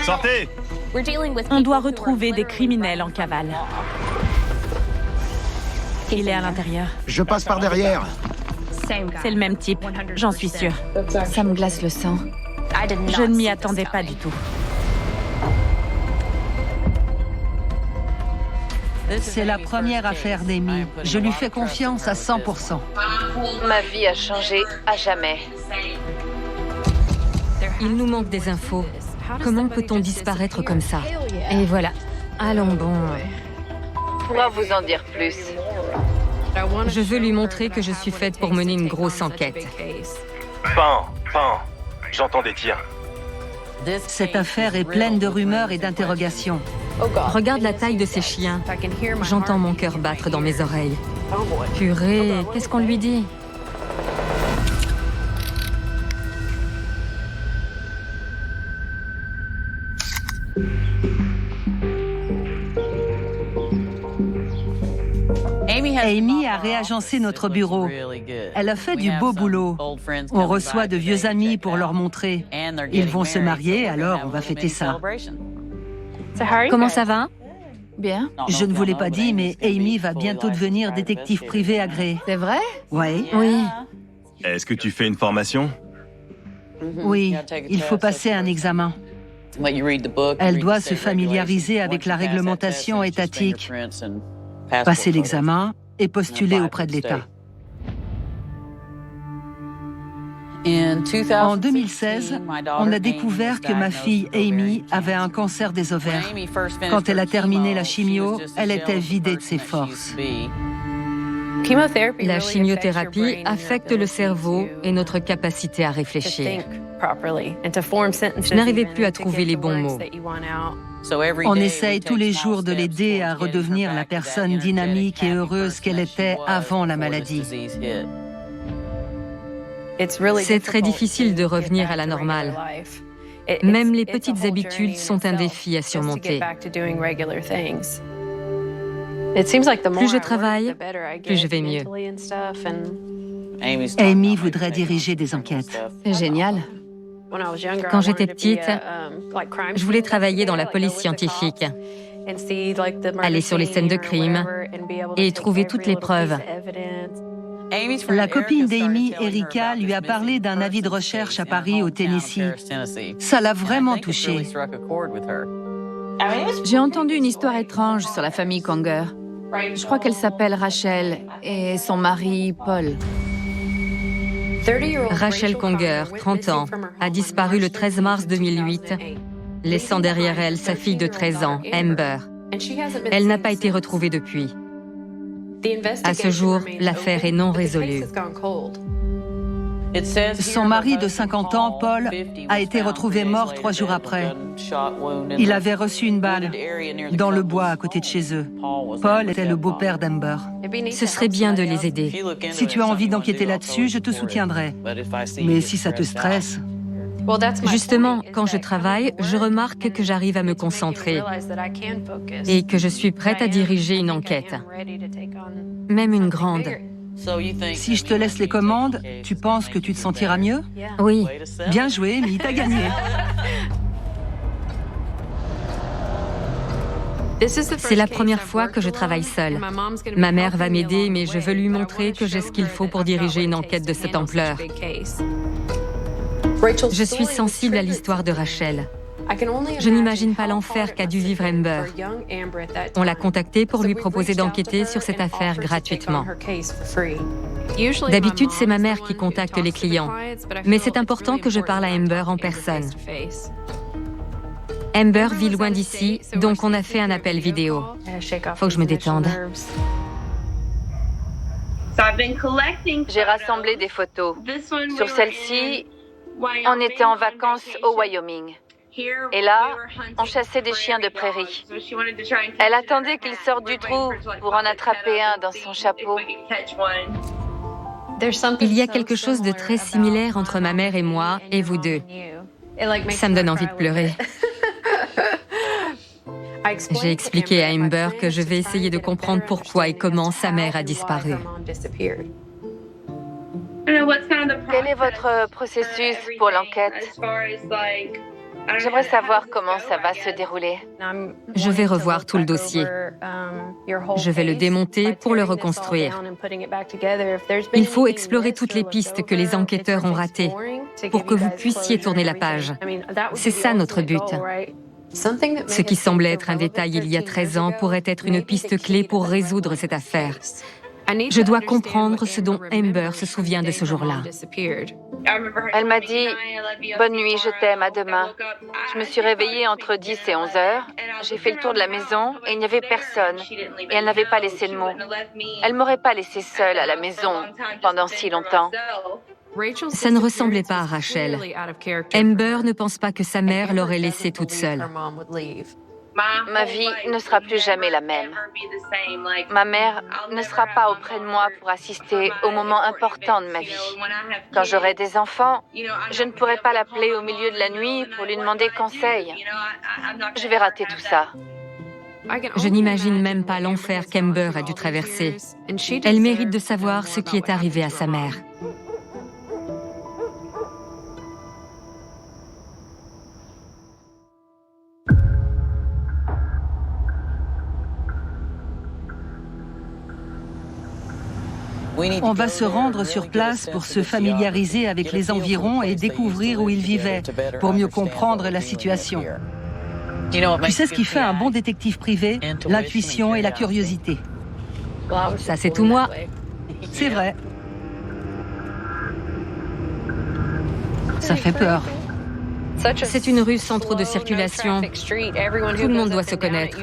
Sortez! On doit retrouver des criminels en cavale. Il est à l'intérieur. Je passe par derrière. C'est le même type, j'en suis sûre. Ça me glace le sang. Je ne m'y attendais pas du tout. C'est la première affaire d'Amy. Je lui fais confiance à 100%. Ma vie a changé à jamais. Il nous manque des infos. Comment peut-on disparaître comme ça? Et voilà. Allons bon. Pourra vous en dire plus. Je veux lui montrer que je suis faite pour mener une grosse enquête. Pain. J'entends des tirs. Cette affaire est pleine de rumeurs et d'interrogations. Regarde la taille de ces chiens. J'entends mon cœur battre dans mes oreilles. Purée, qu'est-ce qu'on lui dit? Amy a réagencé notre bureau. Elle a fait du beau boulot. On reçoit de vieux amis pour leur montrer. Ils vont se marier, alors on va fêter ça. Comment ça va? Bien. Je ne vous l'ai pas dit, mais Amy va bientôt devenir détective privé agréée. C'est vrai? Oui. Oui. Est-ce que tu fais une formation? Oui, il faut passer un examen. Elle doit se familiariser avec la réglementation étatique, passer l'examen et postuler auprès de l'État. En 2016, on a découvert que ma fille Amy avait un cancer des ovaires. Quand elle a terminé la chimio, elle était vidée de ses forces. La chimiothérapie affecte le cerveau et notre capacité à réfléchir. Je n'arrivais plus à trouver les bons mots. On essaye tous les jours de l'aider à redevenir la personne dynamique et heureuse qu'elle était avant la maladie. C'est très difficile de revenir à la normale. Même les petites habitudes sont un défi à surmonter. Plus je travaille, plus je vais mieux. Amy voudrait diriger des enquêtes. C'est génial. Quand j'étais petite, je voulais travailler dans la police scientifique, aller sur les scènes de crime et trouver toutes les preuves. La copine d'Amy, Erika, lui a parlé d'un avis de recherche à Paris, au Tennessee. Ça l'a vraiment touchée. J'ai entendu une histoire étrange sur la famille Conger. Je crois qu'elle s'appelle Rachel et son mari, Paul. Rachel Conger, 30 ans, a disparu le 13 mars 2008, laissant derrière elle sa fille de 13 ans, Amber. Elle n'a pas été retrouvée depuis. À ce jour, l'affaire est non résolue. Son mari de 50 ans, Paul, a été retrouvé mort 3 jours après. Il avait reçu une balle dans le bois à côté de chez eux. Paul était le beau-père d'Amber. Ce serait bien de les aider. Si tu as envie d'enquêter là-dessus, je te soutiendrai. Mais si ça te stresse... Justement, quand je travaille, je remarque que j'arrive à me concentrer et que je suis prête à diriger une enquête, même une grande. Si je te laisse les commandes, tu penses que tu te sentiras mieux? Oui. Bien joué, Amy, t'as gagné. C'est la première fois que je travaille seule. Ma mère va m'aider, mais je veux lui montrer que j'ai ce qu'il faut pour diriger une enquête de cette ampleur. Je suis sensible à l'histoire de Rachel. Je n'imagine pas l'enfer qu'a dû vivre Amber. On l'a contactée pour lui proposer d'enquêter sur cette affaire gratuitement. D'habitude, c'est ma mère qui contacte les clients, mais c'est important que je parle à Amber en personne. Amber vit loin d'ici, donc on a fait un appel vidéo. Faut que je me détende. J'ai rassemblé des photos. Sur celle-ci, on était en vacances au Wyoming. Et là, on chassait des chiens de prairie. Elle attendait qu'il sorte du trou pour en attraper un dans son chapeau. Il y a quelque chose de très similaire entre ma mère et moi, et vous deux. Ça me donne envie de pleurer. J'ai expliqué à Amber que je vais essayer de comprendre pourquoi et comment sa mère a disparu. Quel est votre processus pour l'enquête? J'aimerais savoir comment ça va se dérouler. Je vais revoir tout le dossier. Je vais le démonter pour le reconstruire. Il faut explorer toutes les pistes que les enquêteurs ont ratées pour que vous puissiez tourner la page. C'est ça notre but. Ce qui semblait être un détail il y a 13 ans pourrait être une piste clé pour résoudre cette affaire. Je dois comprendre ce dont Amber se souvient de ce jour-là. Elle m'a dit « Bonne nuit, je t'aime, à demain ». Je me suis réveillée entre 10 et 11 heures. J'ai fait le tour de la maison et il n'y avait personne. Et elle n'avait pas laissé de mots. Elle m'aurait pas laissée seule à la maison pendant si longtemps. Ça ne ressemblait pas à Rachel. Amber ne pense pas que sa mère l'aurait laissée toute seule. Ma vie ne sera plus jamais la même. Ma mère ne sera pas auprès de moi pour assister aux moments importants de ma vie. Quand j'aurai des enfants, je ne pourrai pas l'appeler au milieu de la nuit pour lui demander conseil. Je vais rater tout ça. Je n'imagine même pas l'enfer qu'Amber a dû traverser. Elle mérite de savoir ce qui est arrivé à sa mère. On va se rendre sur place pour se familiariser avec les environs et découvrir où ils vivaient, pour mieux comprendre la situation. Tu sais ce qui fait un bon détective privé? L'intuition et la curiosité. Ça, c'est tout moi. C'est vrai. Ça fait peur. C'est une rue sans trop de circulation. Tout le monde doit se connaître.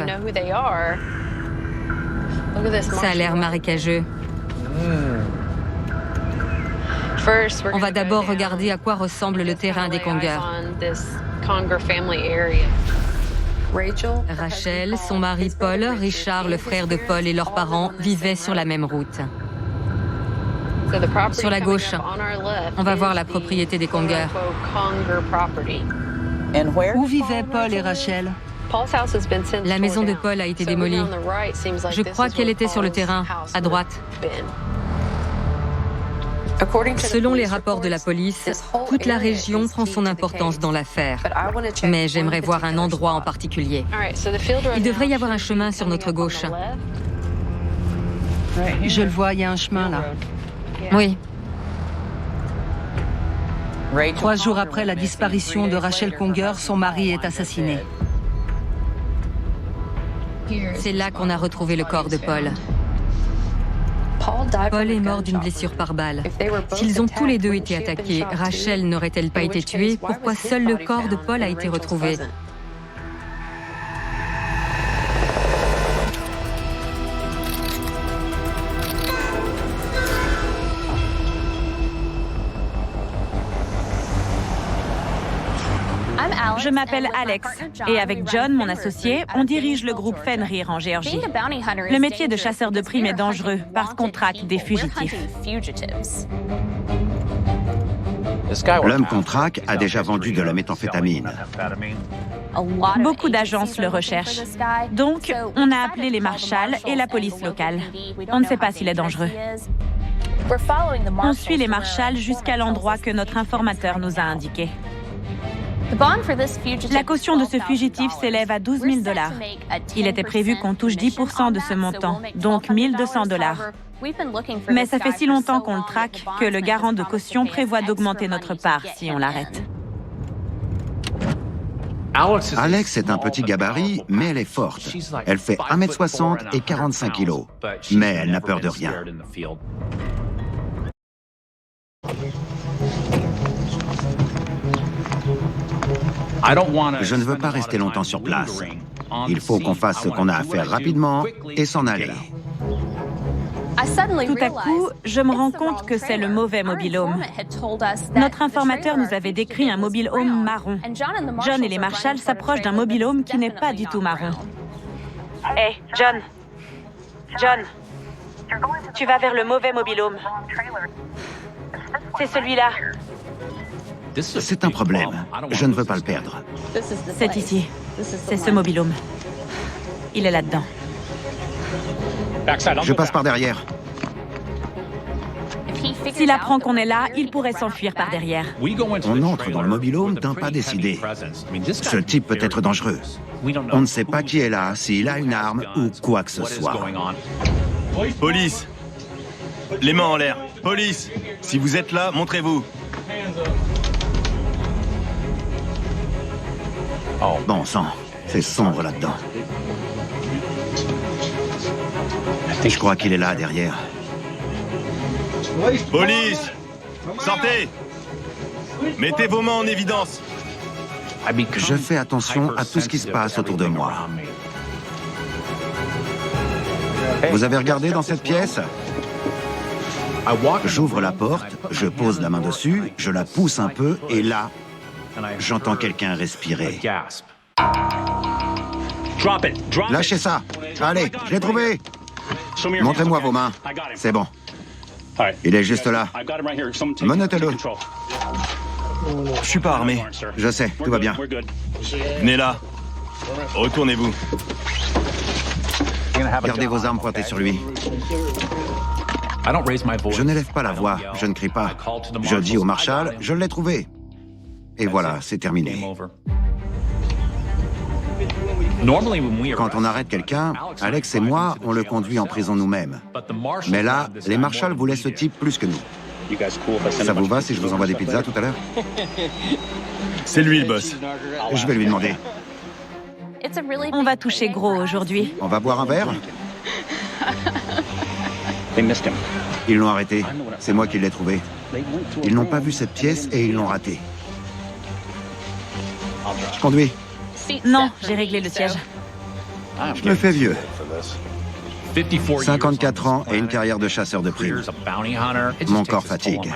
Ça a l'air marécageux. On va d'abord regarder à quoi ressemble le terrain des Conger. Rachel, son mari Paul, Richard, le frère de Paul et leurs parents vivaient sur la même route. Sur la gauche, on va voir la propriété des Conger. Où vivaient Paul et Rachel? La maison de Paul a été démolie. Je crois qu'elle était sur le terrain, à droite. Selon les rapports de la police, toute la région prend son importance dans l'affaire. Mais j'aimerais voir un endroit en particulier. Il devrait y avoir un chemin sur notre gauche. Je le vois, il y a un chemin là. Oui. 3 jours après la disparition de Rachel Conger, son mari est assassiné. C'est là qu'on a retrouvé le corps de Paul. Paul est mort d'une blessure par balle. S'ils ont tous les deux été attaqués, Rachel n'aurait-elle pas été tuée? Pourquoi seul le corps de Paul a été retrouvé? Je m'appelle Alex et avec John, mon associé, on dirige le groupe Fenrir en Géorgie. Le métier de chasseur de primes est dangereux parce qu'on traque des fugitifs. L'homme qu'on traque a déjà vendu de la méthamphétamine. Beaucoup d'agences le recherchent. Donc, on a appelé les marshals et la police locale. On ne sait pas s'il est dangereux. On suit les marshals jusqu'à l'endroit que notre informateur nous a indiqué. La caution de ce fugitif s'élève à 12 000 $. Il était prévu qu'on touche 10% de ce montant, donc 1 200 $. Mais ça fait si longtemps qu'on le traque que le garant de caution prévoit d'augmenter notre part si on l'arrête. Alex est un petit gabarit, mais elle est forte. Elle fait 1m60 et 45 kg. Mais elle n'a peur de rien. Je ne veux pas rester longtemps sur place. Il faut qu'on fasse ce qu'on a à faire rapidement et s'en aller. Tout à coup, je me rends compte que c'est le mauvais mobile-home. Notre informateur nous avait décrit un mobile-home marron. John et les marshals s'approchent d'un mobile-home qui n'est pas du tout marron. Hé, John! John! Tu vas vers le mauvais mobile-home. C'est celui-là. C'est un problème. Je ne veux pas le perdre. C'est ici. C'est ce mobile-home. Il est là-dedans. S'il apprend qu'on est là, il pourrait s'enfuir par derrière. On entre dans le mobil-home d'un pas décidé. Ce type peut être dangereux. On ne sait pas qui est là, s'il a une arme ou quoi que ce soit. Police! Les mains en l'air. Police! Si vous êtes là, montrez-vous. Bon sang, c'est sombre là-dedans. Je crois qu'il est là, derrière. Police! Sortez! Mettez vos mains en évidence. Je fais attention à tout ce qui se passe autour de moi. Vous avez regardé dans cette pièce? J'ouvre la porte, je pose la main dessus, je la pousse un peu et là, j'entends quelqu'un respirer. Lâchez ça! Allez, je l'ai trouvé! Montrez-moi vos mains. C'est bon. Il est juste là. Menottez-le. Je suis pas armé. Je sais, tout va bien. Venez là. Retournez-vous. Gardez vos armes pointées sur lui. Je n'élève pas la voix, je ne crie pas. Je dis au marshal, je l'ai trouvé. Et voilà, c'est terminé. Quand on arrête quelqu'un, Alex et moi, on le conduit en prison nous-mêmes. Mais là, les marshals voulaient ce type plus que nous. Ça vous va si je vous envoie des pizzas tout à l'heure? C'est lui le boss. Je vais lui demander. On va toucher gros aujourd'hui. On va boire un verre? Ils l'ont arrêté. C'est moi qui l'ai trouvé. Ils n'ont pas vu cette pièce et ils l'ont raté. Je conduis. Non, j'ai réglé le siège. Je me fais vieux. 54 ans et une carrière de chasseur de primes. Mon corps fatigue.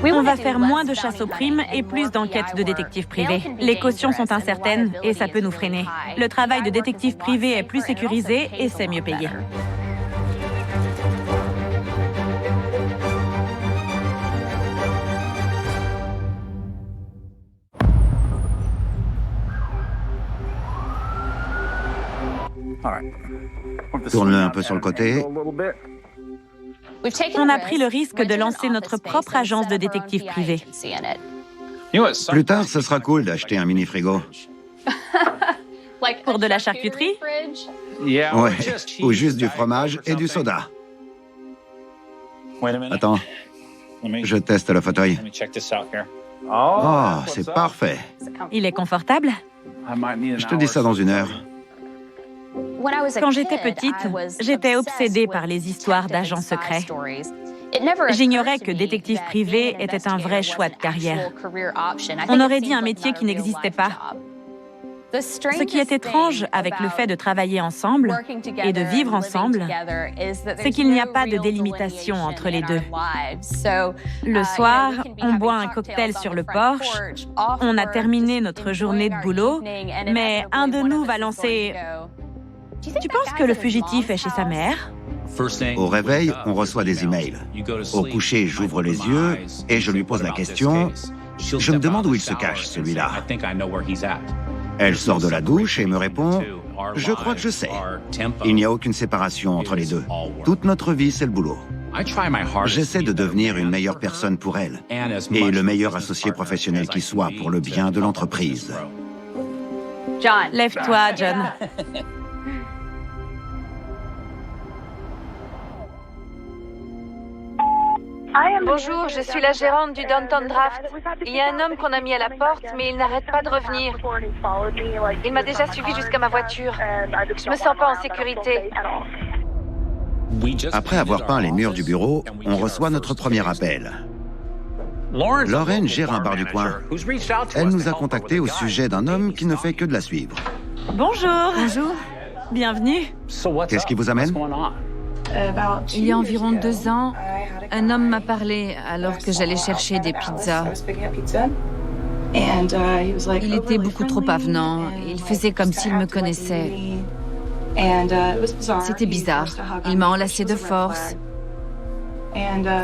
On va faire moins de chasse aux primes et plus d'enquêtes de détectives privés. Les cautions sont incertaines et ça peut nous freiner. Le travail de détective privé est plus sécurisé et c'est mieux payé. Tourne-le un peu sur le côté. On a pris le risque de lancer notre propre agence de détectives privés. Plus tard, ce sera cool d'acheter un mini-frigo. Pour de la charcuterie? Ouais, ou juste du fromage et du soda. Attends, je teste le fauteuil. Oh, c'est parfait. Il est confortable? Je te dis ça dans une heure. Quand j'étais petite, j'étais obsédée par les histoires d'agents secrets. J'ignorais que détective privé était un vrai choix de carrière. On aurait dit un métier qui n'existait pas. Ce qui est étrange avec le fait de travailler ensemble et de vivre ensemble, c'est qu'il n'y a pas de délimitation entre les deux. Le soir, on boit un cocktail sur le porche, on a terminé notre journée de boulot, mais un de nous va lancer « Tu penses que le fugitif est chez sa mère ?» Au réveil, on reçoit des emails. Au coucher, j'ouvre les yeux et je lui pose la question. Je me demande où il se cache, celui-là. Elle sort de la douche et me répond « Je crois que je sais. Il n'y a aucune séparation entre les deux. Toute notre vie, c'est le boulot. » J'essaie de devenir une meilleure personne pour elle et le meilleur associé professionnel qui soit pour le bien de l'entreprise. Lève-toi, John. Bonjour, je suis la gérante du Downtown Draft. Il y a un homme qu'on a mis à la porte, mais il n'arrête pas de revenir. Il m'a déjà suivi jusqu'à ma voiture. Je me sens pas en sécurité. Après avoir peint les murs du bureau, on reçoit notre premier appel. Lauren gère un bar du coin. Elle nous a contactés au sujet d'un homme qui ne fait que de la suivre. Bonjour. Bonjour. Bienvenue. Qu'est-ce qui vous amène? Il y a environ 2 ans, un homme m'a parlé alors que j'allais chercher des pizzas. Il était beaucoup trop avenant. Il faisait comme s'il me connaissait. C'était bizarre. Il m'a enlacé de force.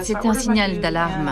C'était un signal d'alarme.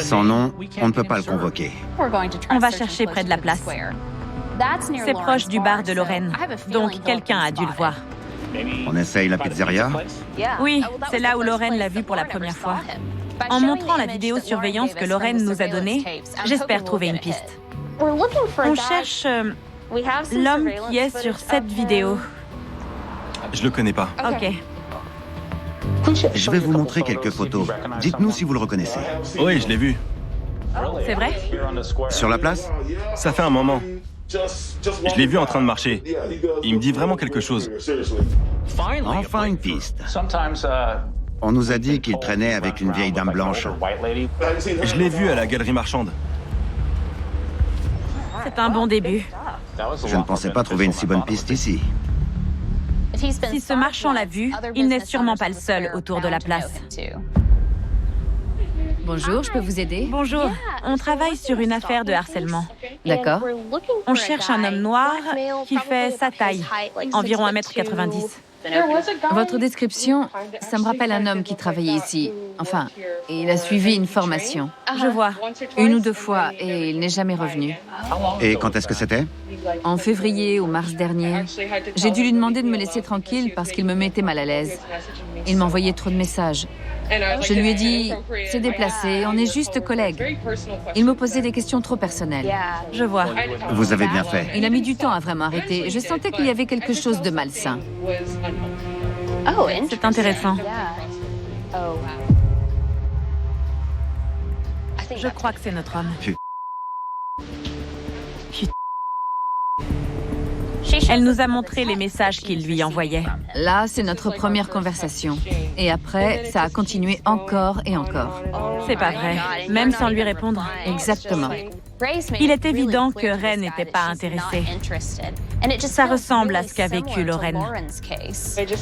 Sans nom, on ne peut pas le convoquer. On va chercher près de la place. C'est proche du bar de Lorraine, donc quelqu'un a dû le voir. On essaye la pizzeria? Oui, c'est là où Lorraine l'a vu pour la première fois. En montrant la vidéosurveillance que Lorraine nous a donnée, j'espère trouver une piste. On cherche l'homme qui est sur cette vidéo. Je le connais pas. Ok. Je vais vous montrer quelques photos. Dites-nous si vous le reconnaissez. Oui, je l'ai vu. C'est vrai? Sur la place? Ça fait un moment. Je l'ai vu en train de marcher. Il me dit vraiment quelque chose. Enfin une piste. On nous a dit qu'il traînait avec une vieille dame blanche. Je l'ai vu à la galerie marchande. C'est un bon début. Je ne pensais pas trouver une si bonne piste ici. Si ce marchand l'a vu, il n'est sûrement pas le seul autour de la place. Bonjour, je peux vous aider? Bonjour, on travaille sur une affaire de harcèlement. D'accord. On cherche un homme noir qui fait sa taille, environ 1,90 m. Votre description, ça me rappelle un homme qui travaillait ici. Enfin, il a suivi une formation. Je vois. 1 ou 2 fois, et il n'est jamais revenu. Et quand est-ce que c'était? En février ou mars dernier, j'ai dû lui demander de me laisser tranquille parce qu'il me mettait mal à l'aise. Il m'envoyait trop de messages. Je lui ai dit, c'est déplacé, on est juste collègues. Il me posait des questions trop personnelles. Je vois. Vous avez bien fait. Il a mis du temps à vraiment arrêter. Je sentais qu'il y avait quelque chose de malsain. C'est intéressant. Je crois que c'est notre homme. Elle nous a montré les messages qu'il lui envoyait. Là, c'est notre première conversation. Et après, ça a continué encore et encore. C'est pas vrai, même sans lui répondre. Exactement. Il est évident que Ren n'était pas intéressée. Ça ressemble à ce qu'a vécu Lorraine.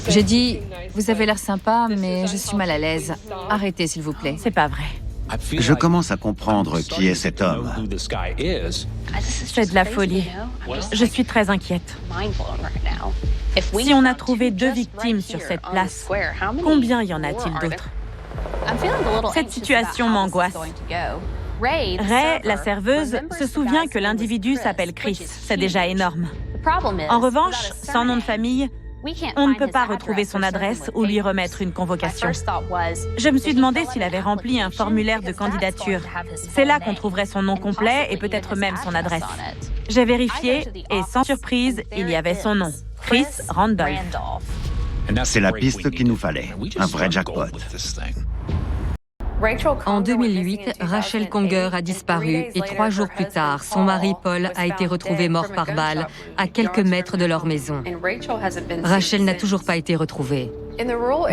J'ai dit, vous avez l'air sympa, mais je suis mal à l'aise. Arrêtez, s'il vous plaît. C'est pas vrai. Je commence à comprendre qui est cet homme. C'est de la folie. Je suis très inquiète. Si on a trouvé 2 victimes sur cette place, combien y en a-t-il d'autres? Cette situation m'angoisse. Ray, la serveuse, se souvient que l'individu s'appelle Chris. C'est déjà énorme. En revanche, sans nom de famille, on ne peut pas retrouver son adresse ou lui remettre une convocation. Je me suis demandé s'il avait rempli un formulaire de candidature. C'est là qu'on trouverait son nom complet et peut-être même son adresse. J'ai vérifié et sans surprise, il y avait son nom. Chris Randolph. C'est la piste qu'il nous fallait. Un vrai jackpot. En 2008, Rachel Conger a disparu et 3 jours plus tard, son mari Paul a été retrouvé mort par balle à quelques mètres de leur maison. Rachel n'a toujours pas été retrouvée.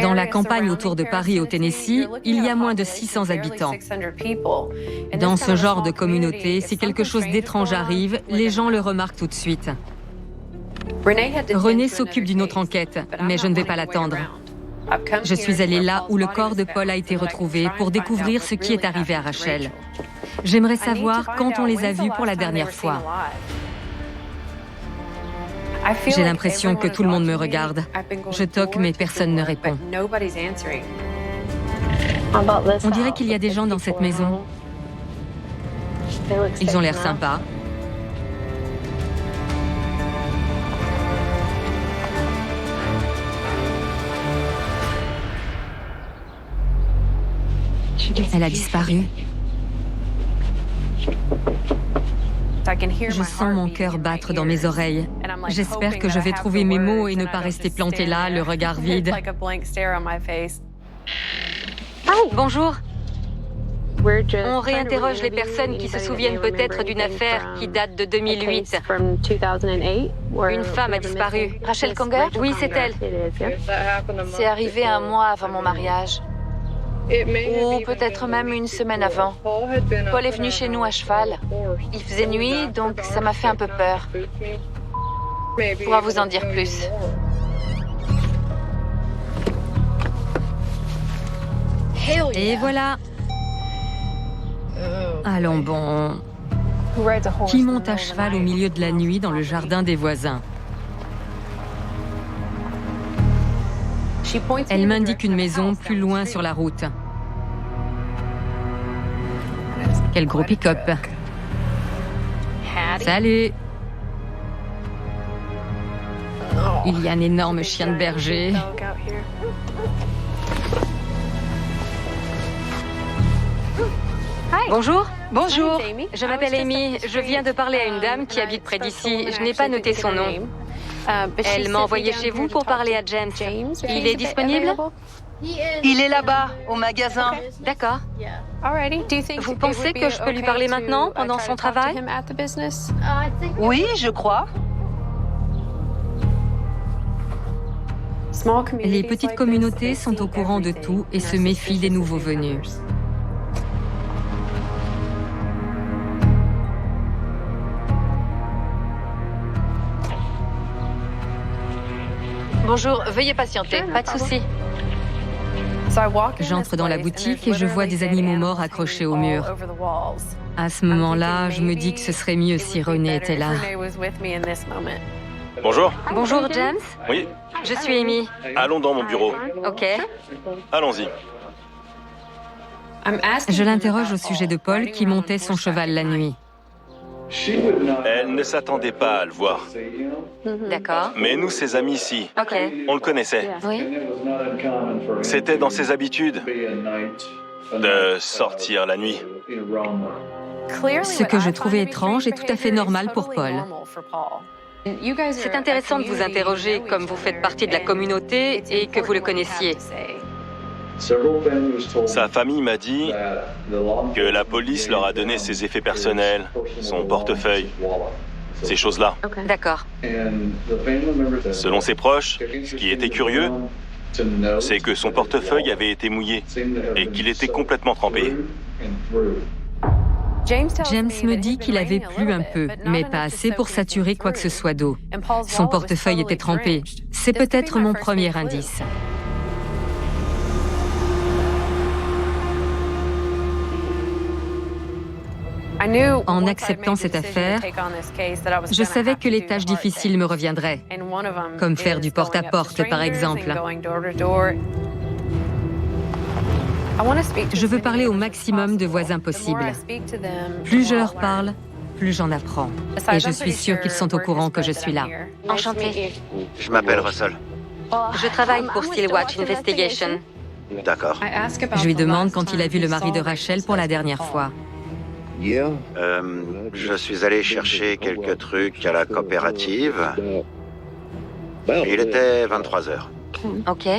Dans la campagne autour de Paris au Tennessee, il y a moins de 600 habitants. Dans ce genre de communauté, si quelque chose d'étrange arrive, les gens le remarquent tout de suite. Renée s'occupe d'une autre enquête, mais je ne vais pas l'attendre. Je suis allée là où le corps de Paul a été retrouvé pour découvrir ce qui est arrivé à Rachel. J'aimerais savoir quand on les a vus pour la dernière fois. J'ai l'impression que tout le monde me regarde. Je toque, mais personne ne répond. On dirait qu'il y a des gens dans cette maison. Ils ont l'air sympas. Elle a disparu. Je sens mon cœur battre dans mes oreilles. J'espère que je vais trouver mes mots et ne pas rester plantée là, le regard vide. Bonjour. On réinterroge les personnes qui se souviennent peut-être d'une affaire qui date de 2008. Une femme a disparu. Rachel Conger? Oui, c'est elle. C'est arrivé 1 mois avant mon mariage. Ou peut-être même 1 semaine avant. Paul est venu chez nous à cheval. Il faisait nuit, donc ça m'a fait un peu peur. Je pourrais vous en dire plus. Et voilà. Allons bon. Qui monte à cheval au milieu de la nuit dans le jardin des voisins? Elle m'indique une maison plus loin sur la route. Quel gros pick-up. Salut. Il y a un énorme chien de berger. Bonjour. Bonjour. Je m'appelle Amy. Je viens de parler à une dame qui habite près d'ici. Je n'ai pas noté son nom. Elle m'a envoyé chez vous pour parler à James. Il est disponible? Il est là-bas, au magasin. D'accord. Vous pensez que je peux lui parler maintenant, pendant son travail? Oui, je crois. Les petites communautés sont au courant de tout et se méfient des nouveaux venus. Bonjour, veuillez patienter. Pas de souci. J'entre dans la boutique et je vois des animaux morts accrochés au mur. À ce moment-là, je me dis que ce serait mieux si René était là. Bonjour. Bonjour, James. Oui, Je suis Amy. allons dans mon bureau. OK. Allons-y. Je l'interroge au sujet de Paul qui montait son cheval la nuit. Elle ne s'attendait pas à le voir. D'accord. Mais nous, ses amis ici, OK. on le connaissait. Oui. C'était dans ses habitudes de sortir la nuit. Ce que je trouvais étrange est tout à fait normal pour Paul. C'est intéressant de vous interroger comme vous faites partie de la communauté et que vous le connaissiez. Sa famille m'a dit que la police leur a donné ses effets personnels, son portefeuille, ces choses-là. D'accord. Selon ses proches, ce qui était curieux, c'est que son portefeuille avait été mouillé et qu'il était complètement trempé. James me dit qu'il avait plu un peu, mais pas assez pour saturer quoi que ce soit d'eau. Son portefeuille était trempé. C'est peut-être mon premier indice. En acceptant cette affaire, je savais que les tâches difficiles me reviendraient, comme faire du porte-à-porte, par exemple. Je veux parler au maximum de voisins possible. Plus je leur parle, plus j'en apprends. Et je suis sûre qu'ils sont au courant que je suis là. Enchantée. Je m'appelle Russell. Je travaille pour Steelwatch Investigation. D'accord. Je lui demande quand il a vu le mari de Rachel pour la dernière fois. Je suis allé chercher quelques trucs à la coopérative. Il était 23 heures. OK.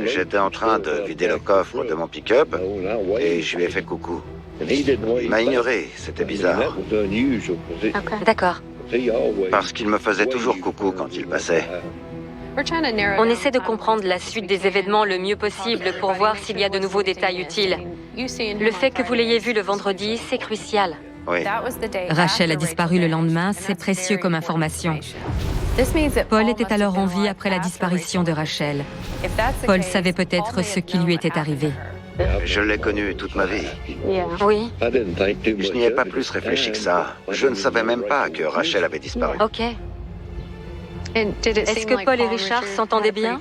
J'étais en train de vider le coffre de mon pick-up et je lui ai fait coucou. Il m'a ignoré, c'était bizarre. D'accord. Parce qu'il me faisait toujours coucou quand il passait. On essaie de comprendre la suite des événements le mieux possible pour voir s'il y a de nouveaux détails utiles. Le fait que vous l'ayez vu le vendredi, c'est crucial. Oui. Rachel a disparu le lendemain, c'est précieux comme information. Paul était alors en vie après la disparition de Rachel. Paul savait peut-être ce qui lui était arrivé. Je l'ai connu toute ma vie. Oui. Je n'y ai pas plus réfléchi que ça. Je ne savais même pas que Rachel avait disparu. OK. Est-ce que Paul et Richard s'entendaient bien?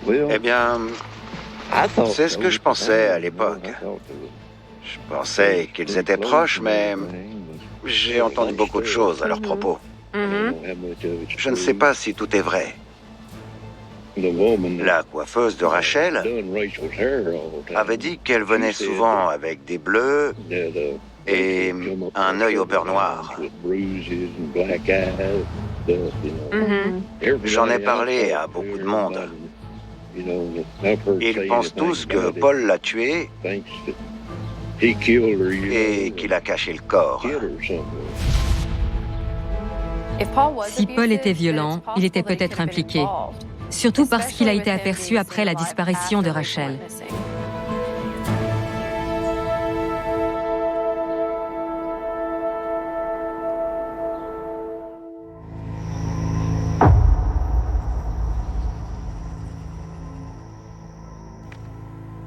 Eh bien, c'est ce que je pensais à l'époque. Je pensais qu'ils étaient proches, mais j'ai entendu beaucoup de choses à leur propos. Je ne sais pas si tout est vrai. La coiffeuse de Rachel avait dit qu'elle venait souvent avec des bleus et un œil au beurre noir. J'en ai parlé à beaucoup de monde. Ils pensent tous que Paul l'a tué et qu'il a caché le corps. Si Paul était violent, il était peut-être impliqué. Surtout parce qu'il a été aperçu après la disparition de Rachel.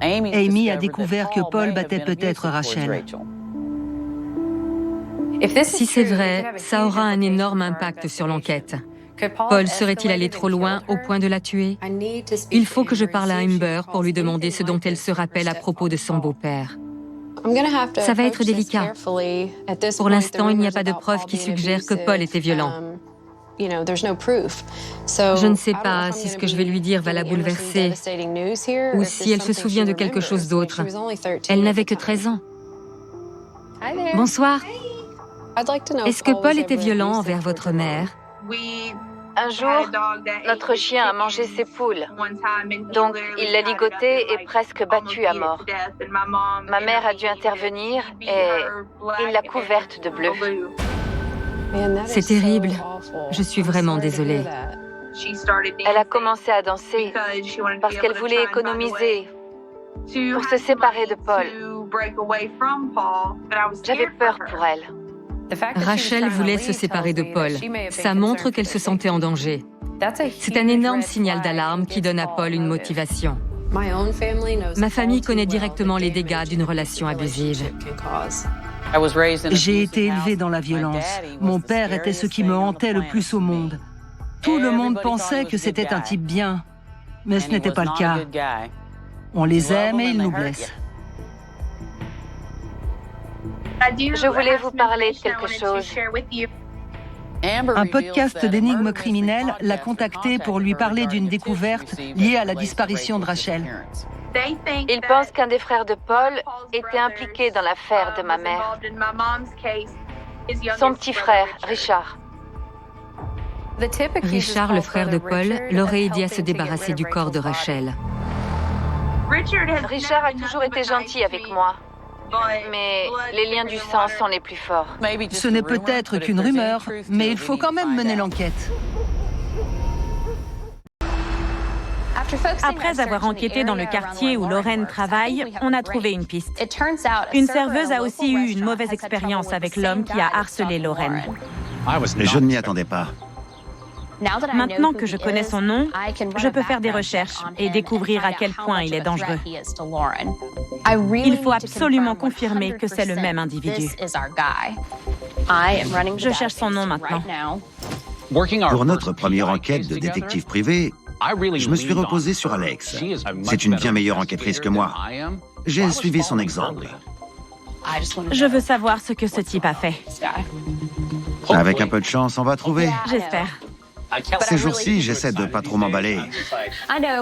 Amy a découvert que Paul battait peut-être Rachel. Si c'est vrai, ça aura un énorme impact sur l'enquête. Paul serait-il allé trop loin au point de la tuer? Il faut que je parle à Amber pour lui demander ce dont elle se rappelle à propos de son beau-père. Ça va être délicat. Pour l'instant, il n'y a pas de preuves qui suggèrent que Paul était violent. Je ne sais pas si ce que je vais lui dire va la bouleverser ou si elle se souvient de quelque chose d'autre. Elle n'avait que 13 ans. Bonsoir. Est-ce que Paul était violent envers votre mère? Un jour, notre chien a mangé ses poules. Donc, il l'a ligoté et presque battu à mort. Ma mère a dû intervenir et il l'a couverte de bleu. C'est terrible. Je suis vraiment désolée. Elle a commencé à danser parce qu'elle voulait économiser pour se séparer de Paul. J'avais peur pour elle. Rachel voulait se séparer de Paul. Ça montre qu'elle se sentait en danger. C'est un énorme signal d'alarme qui donne à Paul une motivation. Ma famille connaît directement les dégâts d'une relation abusive. J'ai été élevée dans la violence. Mon père était ce qui me hantait le plus au monde. Tout le monde pensait que c'était un type bien, mais ce n'était pas le cas. On les aime et ils nous blessent. Je voulais vous parler de quelque chose. Un podcast d'énigmes criminelles l'a contacté pour lui parler d'une découverte liée à la disparition de Rachel. Ils pensent qu'un des frères de Paul était impliqué dans l'affaire de ma mère. Son petit frère, Richard. Richard, le frère de Paul, l'aurait aidé à se débarrasser du corps de Rachel. Richard a toujours été gentil avec moi. Mais les liens du sang sont les plus forts. Ce n'est peut-être qu'une rumeur, mais il faut quand même mener l'enquête. Après avoir enquêté dans le quartier où Lorraine travaille, on a trouvé une piste. Une serveuse a aussi eu une mauvaise expérience avec l'homme qui a harcelé Lorraine. Je ne m'y attendais pas. Maintenant que je connais son nom, je peux faire des recherches et découvrir à quel point il est dangereux. Il faut absolument confirmer que c'est le même individu. Je cherche son nom maintenant. Pour notre première enquête de détective privé, je me suis reposé sur Alex. C'est une bien meilleure enquêtrice que moi. J'ai suivi son exemple. Je veux savoir ce que ce type a fait. Avec un peu de chance, on va trouver. J'espère. Ces jours-ci, j'essaie de pas trop m'emballer.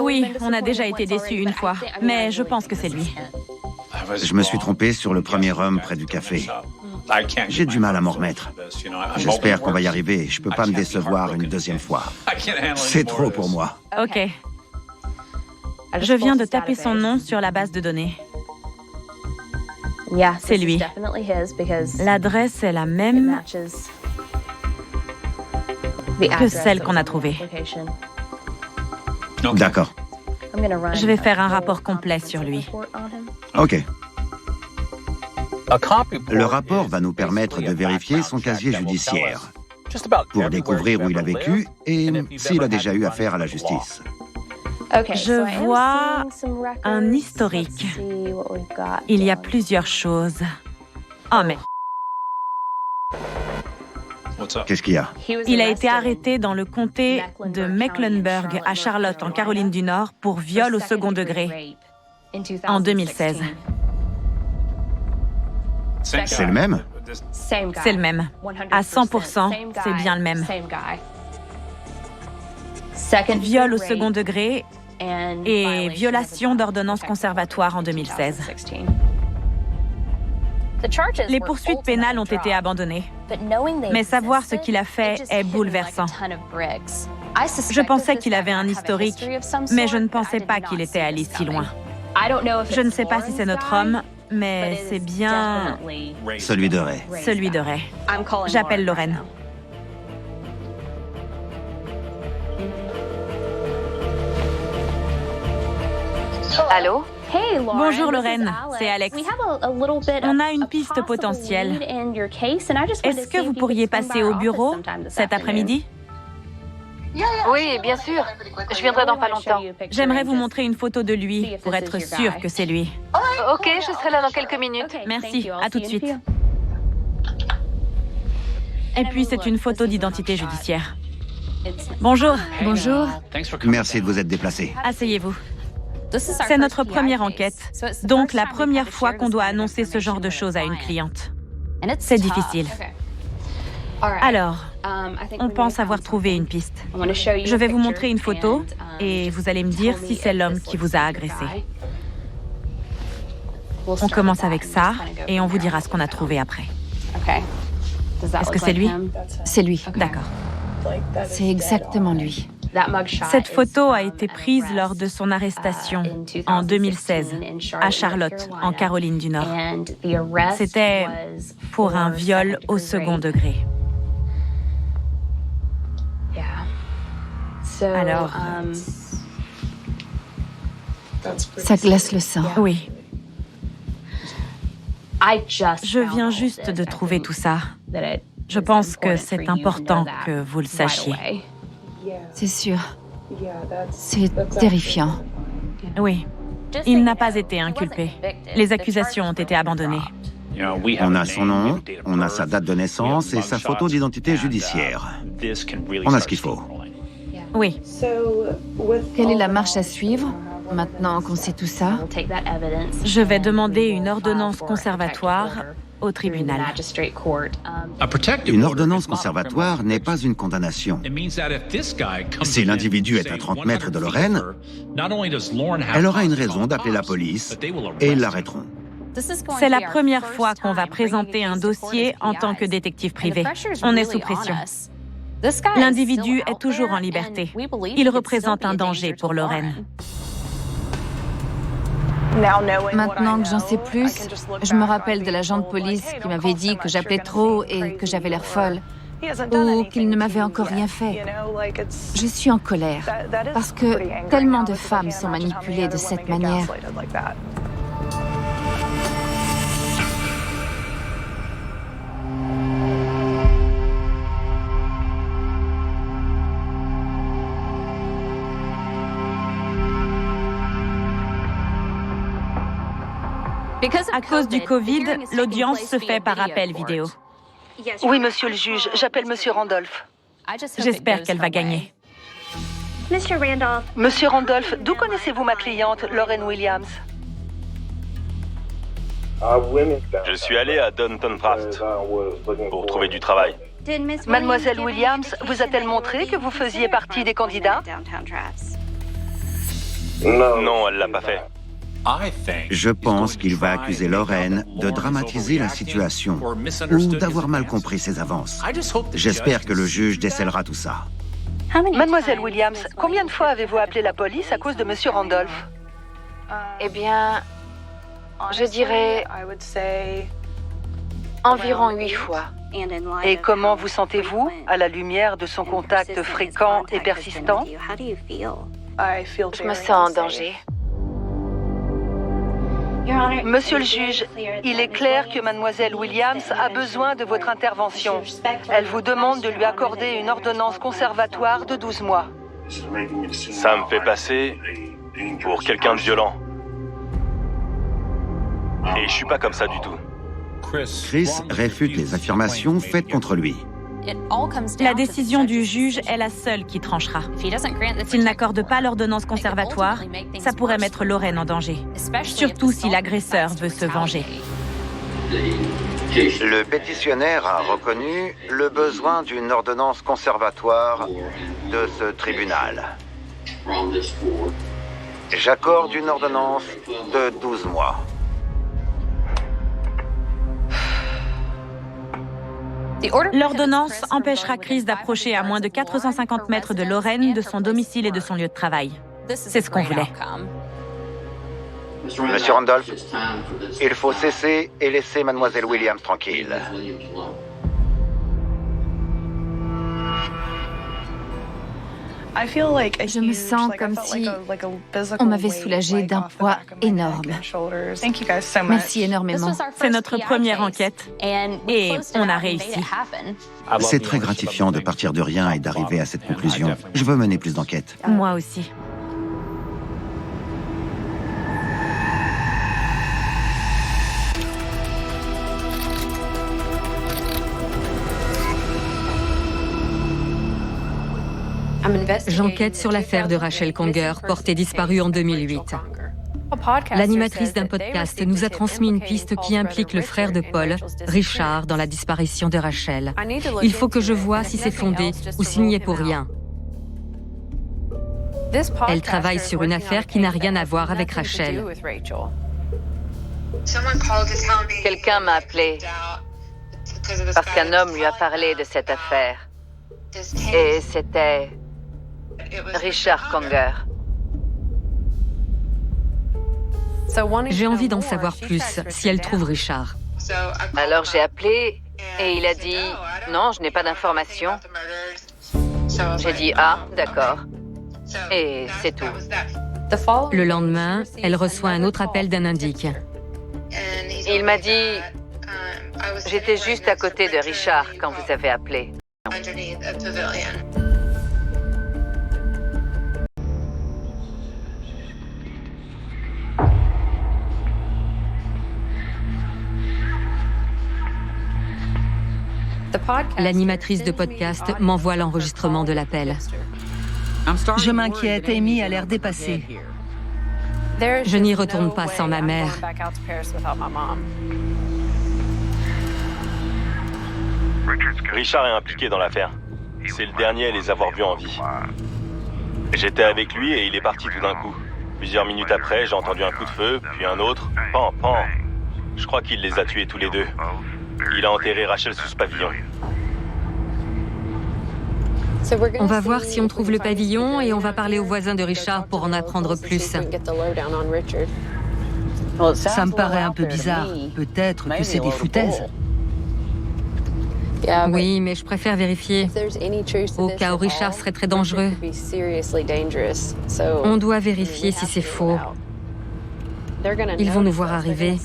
Oui, on a déjà été déçus une fois, mais je pense que c'est lui. Je me suis trompé sur le premier homme près du café. J'ai du mal à m'en remettre. J'espère qu'on va y arriver. Je peux pas me décevoir une deuxième fois. C'est trop pour moi. Ok. Je viens de taper son nom sur la base de données. C'est lui. L'adresse est la même que celle qu'on a trouvée. D'accord. Je vais faire un rapport complet sur lui. Ok. Le rapport va nous permettre de vérifier son casier judiciaire pour découvrir où il a vécu et s'il a déjà eu affaire à la justice. Je vois un historique. Il y a plusieurs choses. Oh, mais... Qu'est-ce qu'il y a? Il a été arrêté dans le comté de Mecklenburg, à Charlotte, en Caroline du Nord, pour viol au second degré, en 2016. C'est le même? C'est le même. À 100%, c'est bien le même. Viol au second degré et violation d'ordonnance conservatoire en 2016. Les poursuites pénales ont été abandonnées. Mais savoir ce qu'il a fait est bouleversant. Je pensais qu'il avait un historique, mais je ne pensais pas qu'il était allé si loin. Je ne sais pas si c'est notre homme, mais c'est bien... Celui de Ray. Celui de Ray. J'appelle Lorraine. Allô? Bonjour Lorraine, c'est Alex. On a une piste potentielle. Est-ce que vous pourriez passer au bureau cet après-midi? Oui, bien sûr. Je viendrai dans pas longtemps. J'aimerais vous montrer une photo de lui pour être sûre que c'est lui. Ok, je serai là dans quelques minutes. Merci, à tout de suite. Et puis c'est une photo d'identité judiciaire. Bonjour. Bonjour. Merci de vous être déplacé. Asseyez-vous. C'est notre première enquête, donc la première fois qu'on doit annoncer ce genre de choses à une cliente. C'est difficile. Alors, on pense avoir trouvé une piste. Je vais vous montrer une photo et vous allez me dire si c'est l'homme qui vous a agressé. On commence avec ça et on vous dira ce qu'on a trouvé après. Est-ce que c'est lui? C'est lui. D'accord. C'est exactement lui. Cette photo a été prise lors de son arrestation en 2016 à Charlotte, en Caroline du Nord. C'était pour un viol au second degré. Alors, Ça glace le sang. oui. Je viens juste de trouver tout ça. Je pense que c'est important que vous le sachiez. C'est sûr. C'est terrifiant. Oui. Il n'a pas été inculpé. Les accusations ont été abandonnées. On a son nom, on a sa date de naissance et sa photo d'identité judiciaire. On a ce qu'il faut. Oui. Quelle est la marche à suivre, maintenant qu'on sait tout ça? Je vais demander une ordonnance conservatoire au tribunal. Une ordonnance conservatoire n'est pas une condamnation. Si l'individu est à 30 mètres de Lorraine, elle aura une raison d'appeler la police et ils l'arrêteront. C'est la première fois qu'on va présenter un dossier en tant que détective privé. On est sous pression. L'individu est toujours en liberté. Il représente un danger pour Lorraine. Maintenant que j'en sais plus, je me rappelle de l'agent de police qui m'avait dit que j'appelais trop et que j'avais l'air folle, ou qu'il ne m'avait encore rien fait. Je suis en colère, parce que tellement de femmes sont manipulées de cette manière. À cause du Covid, l'audience se fait par appel vidéo. Oui, monsieur le juge, j'appelle monsieur Randolph. J'espère qu'elle va gagner. Monsieur Randolph, d'où connaissez-vous ma cliente, Lorraine Williams? Je suis allé à Downton Traft pour trouver du travail. Mademoiselle Williams vous a-t-elle montré que vous faisiez partie des candidats? Non, elle l'a pas fait. Je pense qu'il va accuser Lorraine de dramatiser la situation ou d'avoir mal compris ses avances. J'espère que le juge décèlera tout ça. Mademoiselle Williams, combien de fois avez-vous appelé la police à cause de monsieur Randolph? Eh bien, je dirais environ 8 fois. Et comment vous sentez-vous à la lumière de son contact fréquent et persistant? Je me sens en danger. Monsieur le juge, il est clair que mademoiselle Williams a besoin de votre intervention. Elle vous demande de lui accorder une ordonnance conservatoire de 12 mois. Ça me fait passer pour quelqu'un de violent. Et je suis pas comme ça du tout. Chris réfute les affirmations faites contre lui. La décision du juge est la seule qui tranchera. S'il n'accorde pas l'ordonnance conservatoire, ça pourrait mettre Lorraine en danger, surtout si l'agresseur veut se venger. Le pétitionnaire a reconnu le besoin d'une ordonnance conservatoire de ce tribunal. J'accorde une ordonnance de 12 mois. L'ordonnance empêchera Chris d'approcher à moins de 450 mètres de Lorraine, de son domicile et de son lieu de travail. C'est ce qu'on voulait. Monsieur Randolph, il faut cesser et laisser mademoiselle Williams tranquille. Je me sens comme si on m'avait soulagée d'un poids énorme. Merci énormément. C'est notre première enquête et on a réussi. C'est très gratifiant de partir de rien et d'arriver à cette conclusion. Je veux mener plus d'enquêtes. Moi aussi. J'enquête sur l'affaire de Rachel Conger, portée disparue en 2008. L'animatrice d'un podcast nous a transmis une piste qui implique le frère de Paul, Richard, dans la disparition de Rachel. Il faut que je voie si c'est fondé ou s'il n'y est pour rien. Elle travaille sur une affaire qui n'a rien à voir avec Rachel. Quelqu'un m'a appelé parce qu'un homme lui a parlé de cette affaire. Et c'était Richard Conger. J'ai envie d'en savoir plus, si elle trouve Richard. Alors j'ai appelé et il a dit « Non, je n'ai pas d'informations ». J'ai dit « Ah, d'accord ». Et c'est tout. Le lendemain, elle reçoit un autre appel d'un indique. Il m'a dit « J'étais juste à côté de Richard quand vous avez appelé ». L'animatrice de podcast m'envoie l'enregistrement de l'appel. Je m'inquiète, Amy a l'air dépassée. Je n'y retourne pas sans ma mère. Richard est impliqué dans l'affaire. C'est le dernier à les avoir vus en vie. J'étais avec lui et il est parti tout d'un coup. Plusieurs minutes après, j'ai entendu un coup de feu, puis un autre. Pan, pan. Je crois qu'il les a tués tous les deux. Il a enterré Rachel sous ce pavillon. On va voir si on trouve le pavillon et on va parler aux voisins de Richard pour en apprendre plus. Ça me paraît un peu bizarre. Peut-être que c'est des foutaises. Oui, mais je préfère vérifier, au cas où Richard serait très dangereux. On doit vérifier si c'est faux. Ils vont nous voir arriver.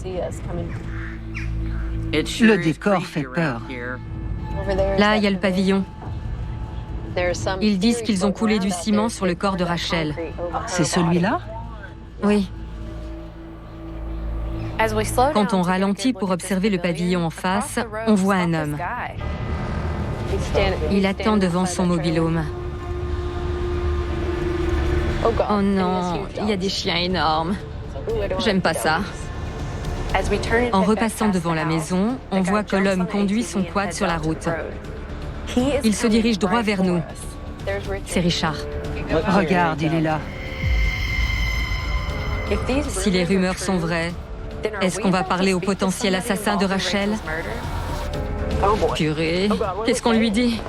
Le décor fait peur. Là, il y a le pavillon. Ils disent qu'ils ont coulé du ciment sur le corps de Rachel. C'est celui-là? Oui. Quand on ralentit pour observer le pavillon en face, on voit un homme. Il attend devant son mobil-home. Oh non, il y a des chiens énormes. J'aime pas ça. En repassant devant la maison, on voit que l'homme conduit son quad sur la route. Il se dirige droit vers nous. C'est Richard. Regarde, il est là. Si les rumeurs sont vraies, est-ce qu'on va parler au potentiel assassin de Rachel? Purée, qu'est-ce qu'on lui dit?